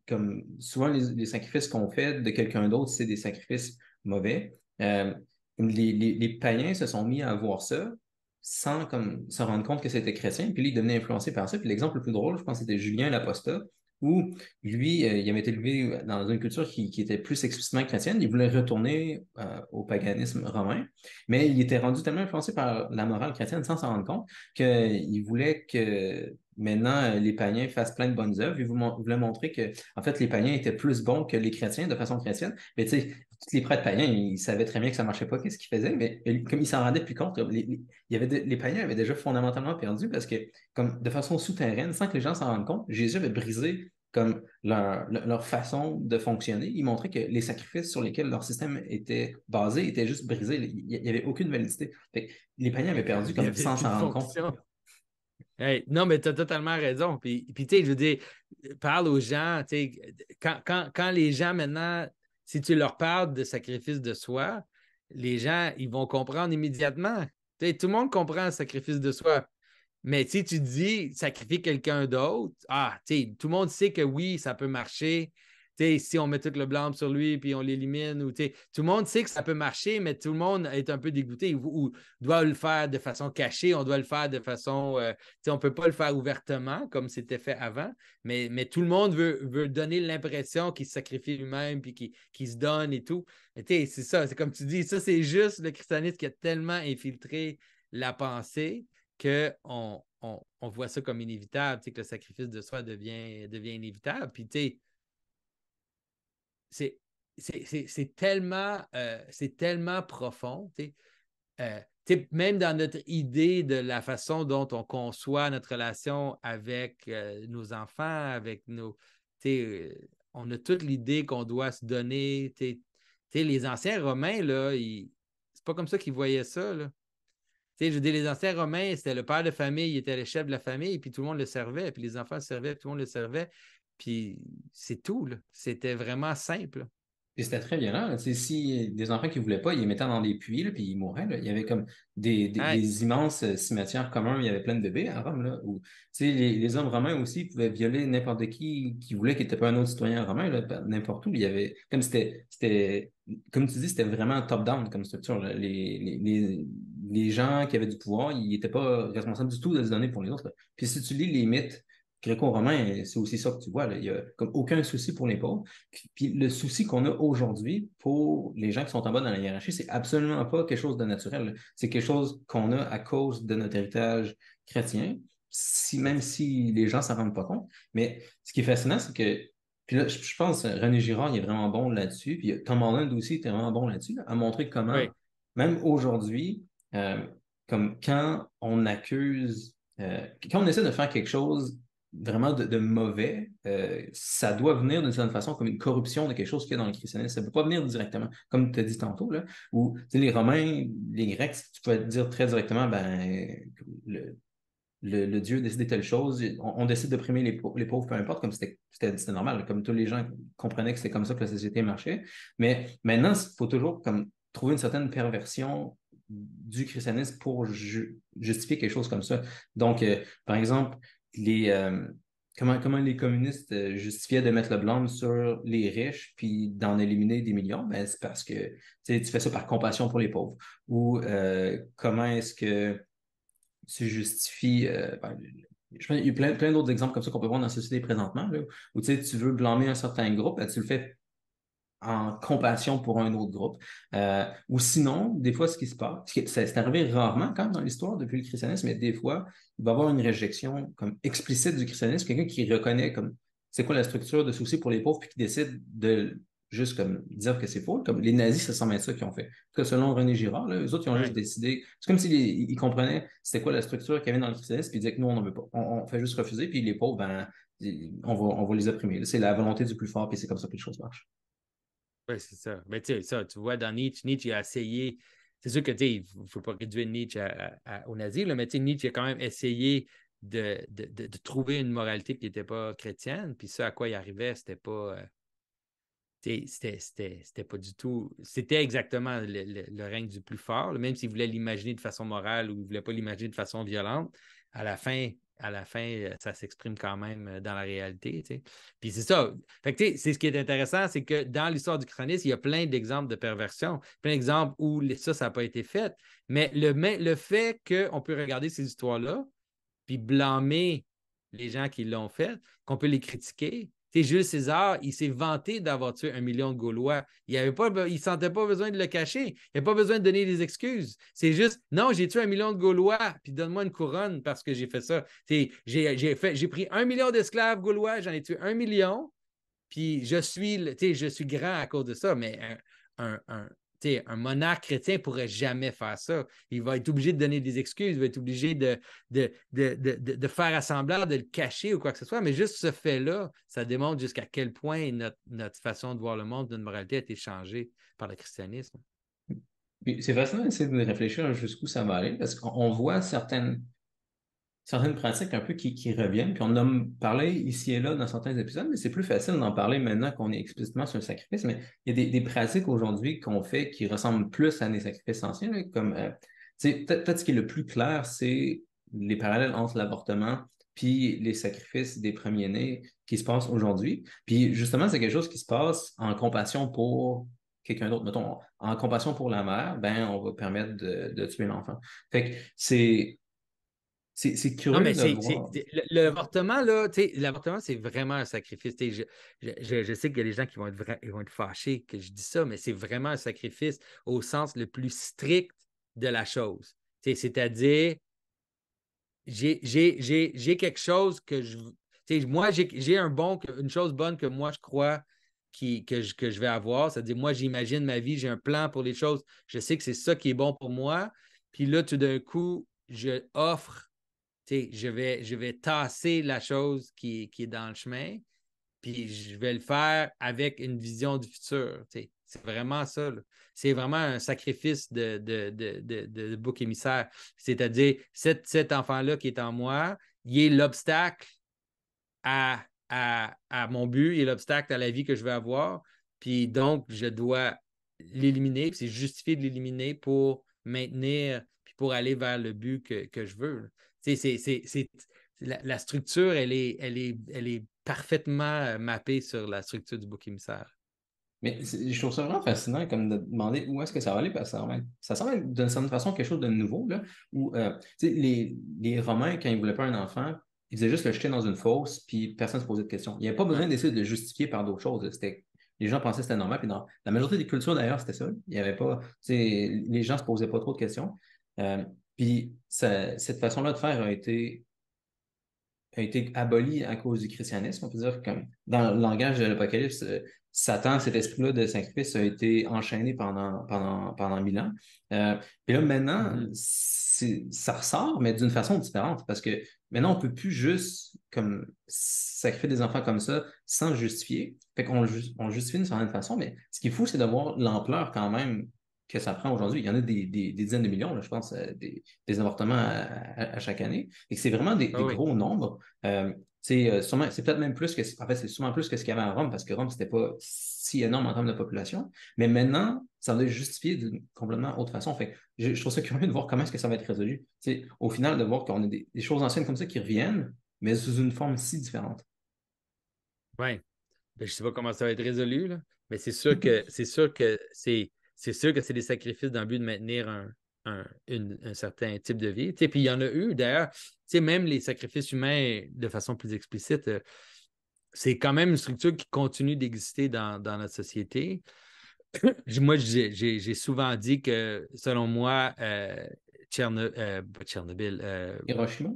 comme souvent les sacrifices qu'on fait de quelqu'un d'autre, c'est des sacrifices mauvais. Les païens se sont mis à voir ça sans comme se rendre compte que c'était chrétien, puis là, ils devenaient influencés par ça. Puis l'exemple le plus drôle, je pense, c'était Julien l'Apostat, où lui, il avait été élevé dans une culture qui était plus explicitement chrétienne. Il voulait retourner au paganisme romain, mais il était rendu tellement influencé par la morale chrétienne sans s'en rendre compte qu'il voulait que maintenant les païens fassent plein de bonnes œuvres. Il voulait montrer que, en fait, les païens étaient plus bons que les chrétiens de façon chrétienne. Mais tu sais, tous les prêtres païens, ils savaient très bien que ça marchait pas, qu'est-ce qu'ils faisaient, mais comme ils s'en rendaient plus compte, les païens avaient déjà fondamentalement perdu parce que, comme de façon souterraine, sans que les gens s'en rendent compte, Jésus avait brisé comme leur façon de fonctionner. Ils montraient que les sacrifices sur lesquels leur système était basé étaient juste brisés. Il n'y avait aucune validité. Fait que les païens avaient perdu il n'y comme avait sans plus de s'en rendre compte. fonction. Hey, non, mais tu as totalement raison. Puis tu sais, je veux dire, parle aux gens, tu sais, quand les gens maintenant, si tu leur parles de sacrifice de soi, les gens, ils vont comprendre immédiatement. Tu sais, tout le monde comprend le sacrifice de soi. Mais si tu dis sacrifier quelqu'un d'autre, tout le monde sait que oui, ça peut marcher. Si on met tout le blâme sur lui puis on l'élimine, ou tout le monde sait que ça peut marcher, mais tout le monde est un peu dégoûté ou doit le faire de façon cachée, on doit le faire de façon. On ne peut pas le faire ouvertement comme c'était fait avant, mais tout le monde veut donner l'impression qu'il se sacrifie lui-même puis qu'il se donne et tout. C'est ça, c'est comme tu dis, ça, c'est juste le christianisme qui a tellement infiltré la pensée qu'on voit ça comme inévitable, que le sacrifice de soi devient inévitable. Puis, c'est, c'est tellement profond. Euh, même dans notre idée de la façon dont on conçoit notre relation avec nos enfants, avec nos. On a toute l'idée qu'on doit se donner. Les anciens Romains, là, c'est pas comme ça qu'ils voyaient ça. Là. Je veux dire, les anciens Romains, c'était le père de famille, il était le chef de la famille, puis tout le monde le servait, puis les enfants le servaient, puis tout le monde le servait. Puis c'est tout, là. C'était vraiment simple. Là. Et c'était très violent, là. Tu sais, si des enfants qui ne voulaient pas, ils les mettaient dans des puits, là, puis ils mouraient, là. Il y avait comme Hey, des immenses cimetières communs, il y avait plein de bébés à Rome, là, où, tu sais, les hommes romains aussi pouvaient violer n'importe qui voulait, qui n'était pas un autre citoyen romain, là, n'importe où. Il y avait, comme comme tu dis, c'était vraiment top-down comme structure, là. Les gens qui avaient du pouvoir, ils n'étaient pas responsables du tout de se donner pour les autres, là. Puis si tu lis les mythes gréco-romains, c'est aussi ça que tu vois, là. Il n'y a comme aucun souci pour les pauvres. Puis le souci qu'on a aujourd'hui pour les gens qui sont en bas dans la hiérarchie, c'est absolument pas quelque chose de naturel. C'est quelque chose qu'on a à cause de notre héritage chrétien, même si les gens ne s'en rendent pas compte. Mais ce qui est fascinant, c'est que, puis là, je pense René Girard, il est vraiment bon là-dessus, puis Tom Holland aussi était vraiment bon là-dessus, là, à montrer comment, oui, même aujourd'hui, comme quand on essaie de faire quelque chose vraiment de mauvais, ça doit venir d'une certaine façon comme une corruption de quelque chose qu'il y a dans le christianisme. Ça ne peut pas venir directement, comme tu as dit tantôt, là, où les Romains, les Grecs, tu peux dire très directement, ben, le Dieu a décidé telle chose, on décide d'opprimer les pauvres, peu importe, comme c'était normal, comme tous les gens comprenaient que c'était comme ça que la société marchait. Mais maintenant, il faut toujours comme, trouver une certaine perversion du christianisme pour justifier quelque chose comme ça. Donc, par exemple, les, euh, comment les communistes justifiaient de mettre le blâme sur les riches puis d'en éliminer des millions? Ben, c'est parce que tu sais, tu fais ça par compassion pour les pauvres. Ou comment est-ce que tu justifies. Je pense qu'il y a plein d'autres exemples comme ça qu'on peut voir dans la société présentement, là, où tu sais, tu veux blâmer un certain groupe, ben, tu le fais en compassion pour un autre groupe. Ou sinon, des fois, ce qui se passe, c'est arrivé rarement quand même dans l'histoire depuis le christianisme, mais des fois, il va y avoir une réjection comme explicite du christianisme, quelqu'un qui reconnaît comme c'est quoi la structure de souci pour les pauvres, puis qui décide de juste comme dire que c'est faux. Comme les nazis, ça semble être ça qu'ils ont fait. En tout cas, selon René Girard, là, eux autres, ils ont juste Ouais. décidé. C'est comme s'ils ils comprenaient c'était quoi la structure qu'il y avait dans le christianisme, puis ils disaient que nous, on n'en veut pas. On fait juste refuser, puis les pauvres, ben, on va les opprimer. C'est la volonté du plus fort, puis c'est comme ça que les choses marchent. Oui, c'est ça. Mais tu sais, ça, tu vois, dans Nietzsche, Nietzsche a essayé. C'est sûr que tu sais, il ne faut pas réduire Nietzsche au nazis, là, mais tu sais, Nietzsche a quand même essayé de trouver une moralité qui n'était pas chrétienne. Puis ça, à quoi il arrivait, c'était pas. C'était pas du tout. C'était exactement le règne du plus fort, là, même s'il voulait l'imaginer de façon morale ou il ne voulait pas l'imaginer de façon violente. À la fin, ça s'exprime quand même dans la réalité. Tu sais. Puis c'est ça. Fait que, tu sais, c'est ce qui est intéressant, c'est que dans l'histoire du christianisme, il y a plein d'exemples de perversion, plein d'exemples où ça n'a pas été fait. Mais le fait qu'on peut regarder ces histoires-là, puis blâmer les gens qui l'ont fait, qu'on peut les critiquer. Tu sais, Jules César, il s'est vanté d'avoir tué 1 million de Gaulois. Il ne sentait pas besoin de le cacher. Il n'avait pas besoin de donner des excuses. C'est juste, non, j'ai tué 1 million de Gaulois, puis donne-moi une couronne parce que j'ai fait ça. J'ai pris 1 million d'esclaves gaulois, j'en ai tué 1 million, puis je suis grand à cause de ça, mais un monarque chrétien ne pourrait jamais faire ça. Il va être obligé de donner des excuses, il va être obligé de faire assemblant, de le cacher ou quoi que ce soit. Mais juste ce fait-là, ça démontre jusqu'à quel point notre façon de voir le monde, notre moralité a été changée par le christianisme. Puis c'est fascinant d'essayer de réfléchir jusqu'où ça va aller, parce qu'on voit certaines pratiques un peu qui reviennent, puis on en a parlé ici et là dans certains épisodes, mais c'est plus facile d'en parler maintenant qu'on est explicitement sur le sacrifice, mais il y a des pratiques aujourd'hui qu'on fait qui ressemblent plus à des sacrifices anciens, là, comme, tu sais, peut-être ce qui est le plus clair, c'est les parallèles entre l'avortement puis les sacrifices des premiers-nés qui se passent aujourd'hui. Puis justement, c'est quelque chose qui se passe en compassion pour quelqu'un d'autre. Mettons, en compassion pour la mère, ben, on va permettre de tuer l'enfant. Fait que c'est Non, curieux mais de voir. l'avortement, là, tu sais, l'avortement, c'est vraiment un sacrifice. Tu sais, je sais qu'il y a des gens qui vont ils vont être fâchés que je dis ça, mais c'est vraiment un sacrifice au sens le plus strict de la chose. Tu sais, c'est-à-dire, j'ai quelque chose que je. Tu sais, moi, j'ai une chose bonne que moi, je crois que je vais avoir. C'est-à-dire, moi, j'imagine ma vie, j'ai un plan pour les choses. Je sais que c'est ça qui est bon pour moi. Puis là, tout d'un coup, je offre, tu sais, je vais tasser la chose qui est dans le chemin, puis je vais le faire avec une vision du futur. Tu sais. C'est vraiment ça. Là. C'est vraiment un sacrifice de bouc émissaire. C'est-à-dire, cet enfant-là qui est en moi, il est l'obstacle à mon but, il est l'obstacle à la vie que je veux avoir. Puis donc, je dois l'éliminer. C'est justifié de l'éliminer pour maintenir, puis pour aller vers le but que je veux. Tu sais, la structure, elle est parfaitement mappée sur la structure du bouc émissaire. Mais je trouve ça vraiment fascinant comme de demander où est-ce que ça va aller, parce que ça semble être d'une certaine façon quelque chose de nouveau, là, où tu sais, les Romains, quand ils ne voulaient pas un enfant, ils faisaient juste le jeter dans une fosse, puis personne ne se posait de questions. Il n'y avait pas besoin Ouais. d'essayer de le justifier par d'autres choses. Les gens pensaient que c'était normal, puis dans la majorité des cultures d'ailleurs, c'était ça. Il y avait pas, tu sais, les gens ne se posaient pas trop de questions. Euh, Cette façon-là de faire a été aboli à cause du christianisme. On peut dire que comme dans le langage de l'Apocalypse, Satan, cet esprit-là de sacrifice, a été enchaîné pendant 1000 ans. Puis là, maintenant, Mhm. ça ressort, mais d'une façon différente, parce que maintenant, on peut plus juste comme sacrifier des enfants comme ça sans le justifier. Fait on justifie d'une certaine façon, mais ce qui est fou, c'est de voir l'ampleur quand même que ça prend aujourd'hui. Il y en a des dizaines de millions, là, je pense, des avortements à chaque année. Et que c'est vraiment Ah des oui. gros nombres. C'est peut-être même plus que, en fait, c'est sûrement plus que ce qu'il y avait à Rome, parce que Rome, c'était pas si énorme en termes de population. Mais maintenant, ça va être justifié d'une complètement autre façon. Fait que je trouve ça curieux de voir comment est-ce que ça va être résolu. Au final, de voir qu'on a des choses anciennes comme ça qui reviennent, mais sous une forme si différente. Ouais. Ben, je ne sais pas comment ça va être résolu, là, mais c'est sûr que c'est des sacrifices dans le but de maintenir un certain type de vie. Tu sais, puis il y en a eu, d'ailleurs, tu sais, même les sacrifices humains, de façon plus explicite, c'est quand même une structure qui continue d'exister dans notre société. Moi, j'ai souvent dit que, selon moi, pas Tchernobyl, Hiroshima?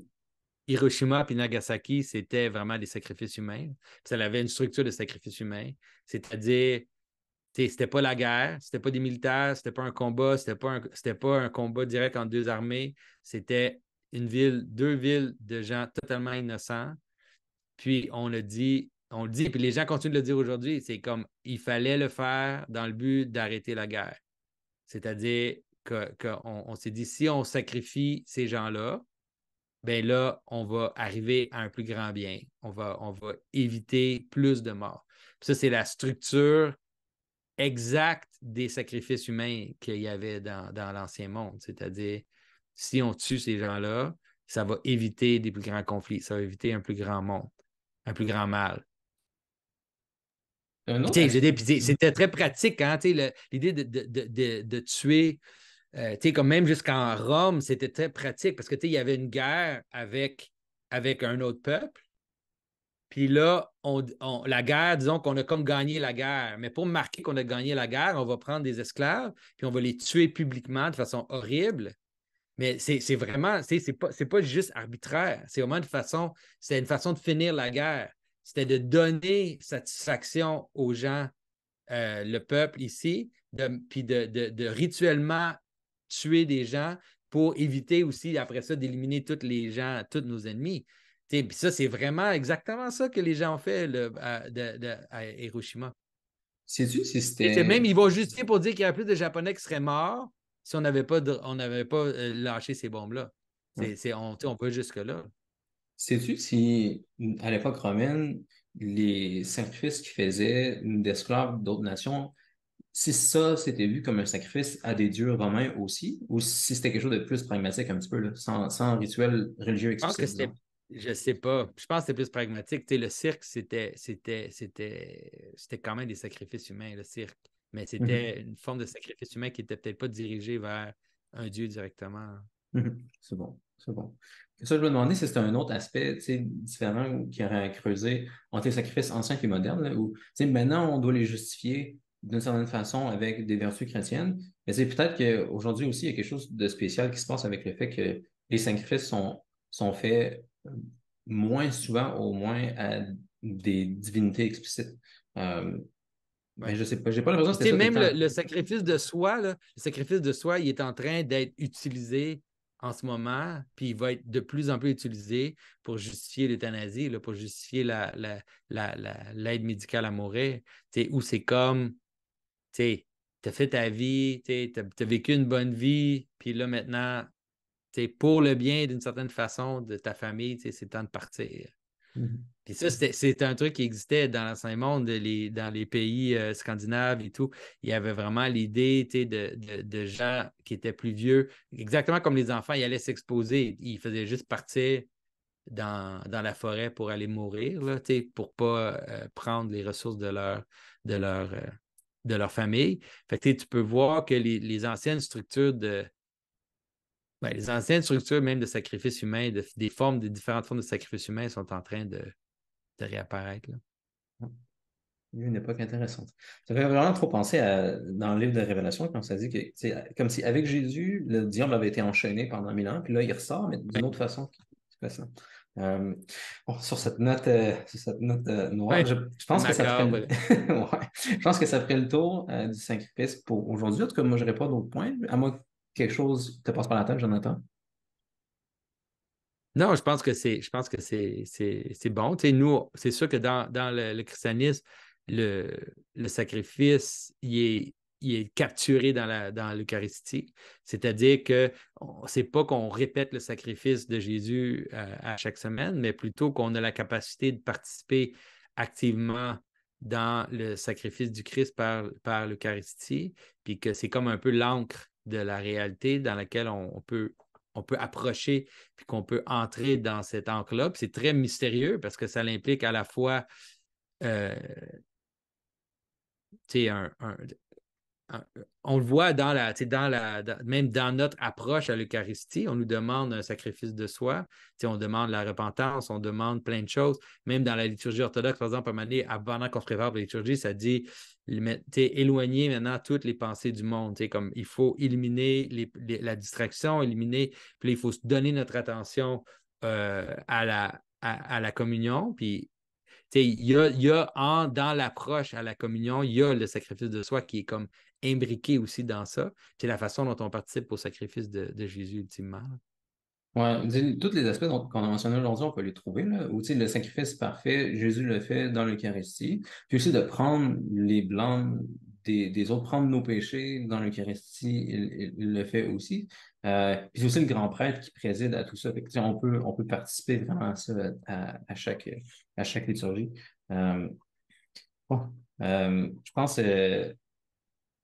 Hiroshima et Nagasaki, c'était vraiment des sacrifices humains. Puis ça avait une structure de sacrifice humain, c'est-à-dire C'était pas la guerre, c'était pas des militaires, c'était pas un combat, c'était pas un combat direct entre deux armées. C'était deux villes de gens totalement innocents. Puis on le dit, puis les gens continuent de le dire aujourd'hui. C'est comme il fallait le faire dans le but d'arrêter la guerre. C'est-à-dire qu'on on s'est dit, si on sacrifie ces gens-là, ben là, on va arriver à un plus grand bien. On va éviter plus de morts. Puis ça, c'est la structure exacte des sacrifices humains qu'il y avait dans l'Ancien Monde. C'est-à-dire, si on tue ces gens-là, ça va éviter des plus grands conflits, ça va éviter un plus grand monde, un plus grand mal. Un autre Puis, aspect. c'était très pratique, hein, l'idée de tuer, comme même jusqu'en Rome, c'était très pratique parce que il y avait une guerre avec un autre peuple. Puis là, la guerre, disons qu'on a comme gagné la guerre. Mais pour marquer qu'on a gagné la guerre, on va prendre des esclaves, puis on va les tuer publiquement de façon horrible. Mais c'est vraiment, c'est pas juste arbitraire. C'est vraiment c'est une façon de finir la guerre. C'était de donner satisfaction aux gens, le peuple ici, puis de rituellement tuer des gens pour éviter aussi, après ça, d'éliminer tous les gens, tous nos ennemis. Puis ça, c'est vraiment exactement ça que les gens ont fait à Hiroshima. Sais-tu si Même, c'était. ils vont justifier pour dire qu'il y a plus de Japonais qui seraient morts si on n'avait pas lâché ces bombes-là. On va jusque-là. Sais-tu si, à l'époque romaine, les sacrifices qu'ils faisaient d'esclaves d'autres nations, si ça c'était vu comme un sacrifice à des dieux romains aussi, ou si c'était quelque chose de plus pragmatique un petit peu, là, sans rituel religieux Je pense que explicite, disons. je sais pas. Je pense que c'était plus pragmatique. Le cirque, c'était quand même des sacrifices humains, le cirque. Mais Mhm. c'était une forme de sacrifice humain qui n'était peut-être pas dirigée vers un dieu directement. Mhm. C'est bon, c'est bon. Ça, je me demandais si c'était un autre aspect, tu sais, différent ou qui aurait à creuser entre les sacrifices anciens et modernes, là, où, tu sais, maintenant, on doit les justifier d'une certaine façon avec des vertus chrétiennes, mais c'est peut-être qu'aujourd'hui aussi, il y a quelque chose de spécial qui se passe avec le fait que les sacrifices sont faits moins souvent, au moins à des divinités explicites. Euh, mais Ouais. je sais pas, j'ai pas l'impression que Puis, c'était ça tout le même temps. le sacrifice de soi, là, le sacrifice de soi, il est en train d'être utilisé en ce moment, puis il va être de plus en plus utilisé pour justifier l'euthanasie, là, pour justifier l'aide médicale à mourir, où c'est comme, tu as fait ta vie, tu as vécu une bonne vie, puis là maintenant, pour le bien d'une certaine façon de ta famille, c'est le temps de partir. Mhm. Puis ça, c'est un truc qui existait dans l'Ancien monde, dans les pays scandinaves et tout. Il y avait vraiment l'idée de gens qui étaient plus vieux, exactement comme les enfants, ils allaient s'exposer. Ils faisaient juste partir dans la forêt pour aller mourir, là, pour ne pas prendre les ressources de leur, euh, de leur famille. Fait que, tu peux voir que les anciennes structures les anciennes structures même de sacrifice humain, des différentes formes de sacrifice humain sont en train de réapparaître, là. Une époque intéressante. Ça fait vraiment trop penser dans le livre de Révélation, quand ça dit que, c'est comme si avec Jésus, le diable avait été enchaîné pendant 1000 ans, puis là, il ressort, mais d'une autre façon. C'est pas ça. Euh, bon, sur cette note noire, Ouais, je c'est pense que ça ferait macabre. ouais, je pense que ça ferait le tour du sacrifice pour aujourd'hui. En tout cas, moi, je n'aurais pas d'autres points. À moi, que quelque chose te passe par la tête, Jonathan. Non, je pense que c'est bon. Tu sais, nous, c'est sûr que dans le christianisme, le, le sacrifice, il est capturé dans l'Eucharistie. C'est-à-dire que c'est pas qu'on répète le sacrifice de Jésus à chaque semaine, mais plutôt qu'on a la capacité de participer activement dans le sacrifice du Christ par l'Eucharistie, puis que c'est comme un peu l'encre de la réalité dans laquelle on peut approcher puis qu'on peut entrer dans cet encre-là. Puis c'est très mystérieux parce que ça implique à la fois euh, un, on le voit même dans notre approche à l'Eucharistie, on nous demande un sacrifice de soi, on demande la repentance, on demande plein de choses. Même dans la liturgie orthodoxe, par exemple, à un moment donné, pendant qu'on se prépare pour la liturgie, ça dit éloigner maintenant toutes les pensées du monde. Comme il faut éliminer la distraction, puis il faut se donner notre attention à la communion. Puis Dans l'approche à la communion, il y a le sacrifice de soi qui est comme imbriqué aussi dans ça. C'est la façon dont on participe au sacrifice de Jésus ultimement. Ouais, tous les aspects qu'on a mentionnés aujourd'hui, on peut les trouver, là. Ou, tu sais, le sacrifice parfait, Jésus le fait dans l'Eucharistie. Puis aussi de prendre les blancs des autres, prendre nos péchés dans l'Eucharistie, il le fait aussi. Puis c'est aussi le grand prêtre qui préside à tout ça. Fait que, tu sais, on peut participer vraiment à ça à chaque liturgie. Euh, bon, je pense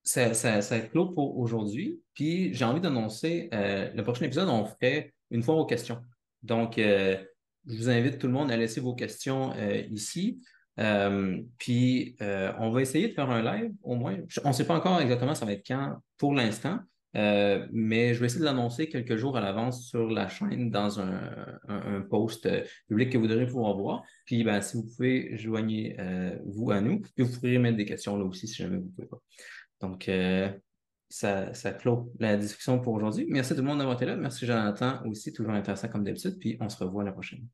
ça clôt pour aujourd'hui. Puis j'ai envie d'annoncer le prochain épisode, on ferait une fois aux questions. Donc, je vous invite tout le monde à laisser vos questions ici. Puis on va essayer de faire un live au moins. On ne sait pas encore exactement ça va être quand pour l'instant. Mais je vais essayer de l'annoncer quelques jours à l'avance sur la chaîne dans un post public que vous devrez pouvoir voir. Puis ben, si vous pouvez, joignez-vous à nous. Puis vous pourrez mettre des questions là aussi si jamais vous ne pouvez pas. Donc, ça clôt la discussion pour aujourd'hui. Merci tout le monde d'avoir été là. Merci Jonathan aussi, toujours intéressant comme d'habitude. Puis on se revoit la prochaine.